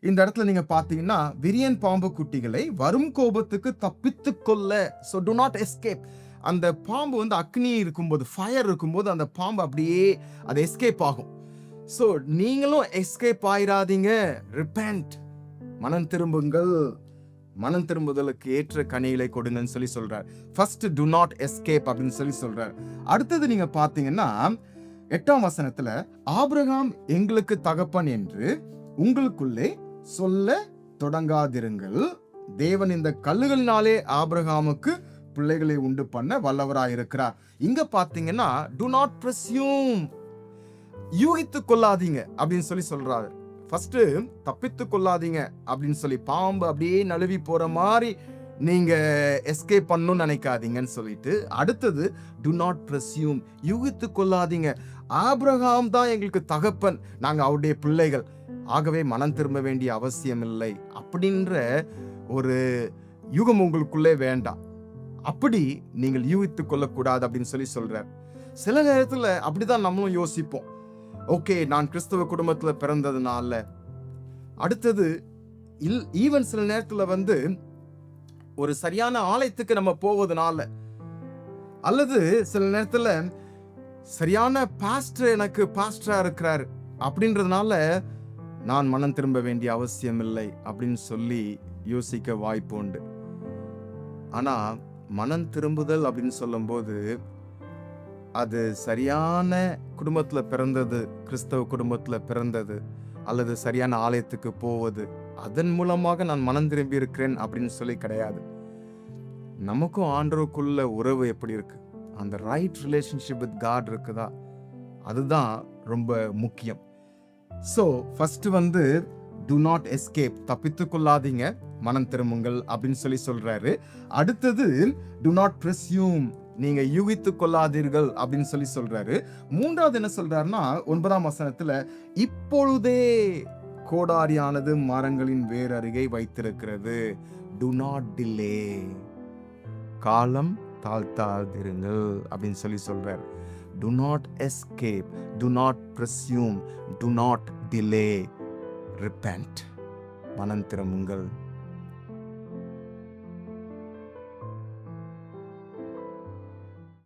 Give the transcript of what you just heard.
இந்த இடத்துல நீங்க பாத்தீங்கன்னா விரியன் பாம்பு குட்டிகளை வரும் கோபத்துக்கு தப்பித்து கொள்ள, ஸோ டு நாட் எஸ்கேப். அந்த பாம்பு வந்து அக்னி இருக்கும்போது, ஃபயர் இருக்கும்போது அந்த பாம்பு அப்படியே அது எஸ்கேப் ஆகும். ஸோ நீங்களும் எஸ்கேப் ஆயிராதீங்க. ரிப்பென்ட், மனம் திரும்புங்கள், மனம் திரும்புதலுக்கு ஏற்ற கனிகளை கொடுங்கன்னு சொல்லி சொல்றார். ஃபர்ஸ்ட் டு நாட் எஸ்கேப் அப்படின்னு சொல்லி சொல்றார். அடுத்தது நீங்க பாத்தீங்கன்னா 8ஆம் வசனத்துல, ஆபிரகாம் எங்களுக்கு தகப்பன் என்று உங்களுக்குள்ளே சொல்ல தொடங்காதிருங்கள், தேவன் இந்த கல்லுகளினாலே ஆபிரகாமுக்கு பிள்ளைகளை உண்டு பண்ண வல்லவராயிருக்கிறார். இங்க பாத்தீங்கன்னா டு நாட் பிரஸ்யூம், யூகித்து கொள்ளாதீங்க அப்படின்னு சொல்லி சொல்றாரு. ஃபர்ஸ்ட் தப்பித்து கொள்ளாதீங்க அப்படின்னு சொல்லி, பாம்பு அப்படியே நழுவி போற மாதிரி நீங்க எஸ்கேப் பண்ணணும்னு நினைக்காதீங்கன்னு சொல்லிட்டு, அடுத்தது டு நாட் பிரஸ்யூம், யூகித்து கொள்ளாதீங்க. ஆபிரகாம் தான் எங்களுக்கு தகப்பன், நாங்க அவருடைய பிள்ளைகள், ஆகவே மனம் திரும்ப வேண்டிய அவசியம் இல்லை அப்படின்ற ஒரு யுகம் உங்களுக்குள்ளே வேண்டாம். அப்படி நீங்கள் யூகித்து கொள்ளக்கூடாது அப்படின்னு சொல்லி சொல்றார். சில நேரத்துல அப்படிதான் நம்மளும் யோசிப்போம். ஓகே, நான் கிறிஸ்தவ குடும்பத்துல பிறந்ததுனால, அடுத்தது ஈவன் சில நேரத்துல வந்து ஒரு சரியான ஆலயத்துக்கு நம்ம போவதனால, அல்லது சில நேரத்துல சரியான பாஸ்டர் எனக்கு பாஸ்டரா இருக்கிறார் அப்படின்றதுனால நான் மனம் திரும்ப வேண்டிய அவசியம் இல்லை அப்படின்னு சொல்லி யோசிக்க வாய்ப்பு உண்டு. ஆனா மனம் திரும்புதல் அப்படின்னு சொல்லும்போது, அது சரியான குடும்பத்துல பிறந்தது, கிறிஸ்தவ குடும்பத்துல பிறந்தது, அல்லது சரியான ஆலயத்துக்கு போவது, அதன் மூலமாக நான் மனம் திரும்பி இருக்கிறேன் அப்படின்னு சொல்லி கிடையாது. நமக்கும் ஆண்டவருக்குள்ள உறவு எப்படி இருக்கு, அந்த ரைட் ரிலேஷன்ஷிப் வித் காட் இருக்குதா, அதுதான் ரொம்ப முக்கியம். ஸோ ஃபர்ஸ்ட் வந்து டு நாட் எஸ்கேப், தப்பித்து கொள்ளாதீங்க, மனம் திரும்புங்கள் அப்படின்னு சொல்லி சொல்றாரு. அடுத்தது டு நாட் பிரஸ்யூம், நீங்க யூகித்து கொள்ளாதீர்கள் அப்படின்னு சொல்லி சொல்றாரு. மூன்றாவது என்ன சொல்றாருன்னா 9ஆம் வசனத்துல, இப்பொழுதே கோடாரியானது மரங்களின் வேர் அருகே வைத்திருக்கிறது, டு நாட் டிலே, காலம் தாழ்த்தாதிருங்கள் அப்படின்னு சொல்லி சொல்றாரு. Do not escape, do not presume, do not delay, repent, மனம் திரும்புங்கள்.